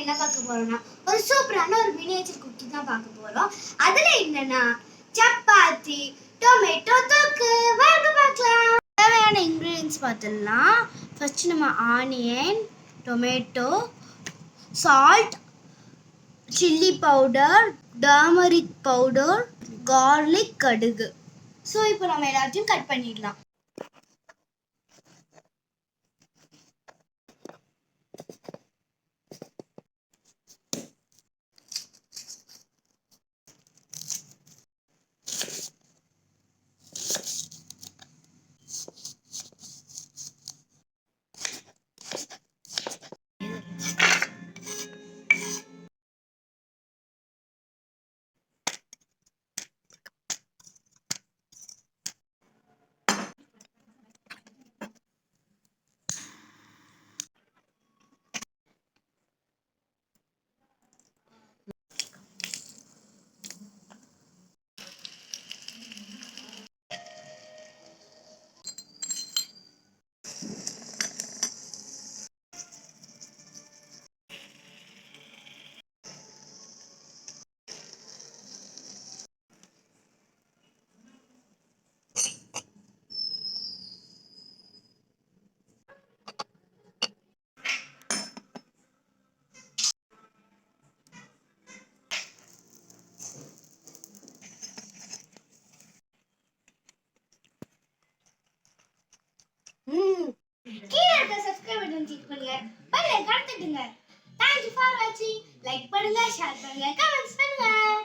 என்ன பார்க்க போறோம்னா ஒரு சூப்பரான ஒரு மினியேச்சர் குக்கி தான் பார்க்க போறோம். அதுல என்னன்னா சப்பாத்தி டொமேட்டோ தொக்கு வாங்க பார்க்கலாம். தேவையான இன்கிரிடியன்ஸ் பார்த்தலாம். ஃபர்ஸ்ட் நம்ம onion, tomato, salt, chilli powder, turmeric powder, garlic, கடுகு. ஸோ இப்போ நம்ம எல்லாத்தையும் கட் பண்ணிடலாம். கீழே இருக்க சப்ஸ்கிரைப் பட்டன் கிளிக் பண்ணுங்க, பெல் ஐகான் தட்டுங்க. Thank you for watching. Like பண்ணுங்க, ஷேர் பண்ணுங்க, கமெண்ட்ஸ் பண்ணுங்க.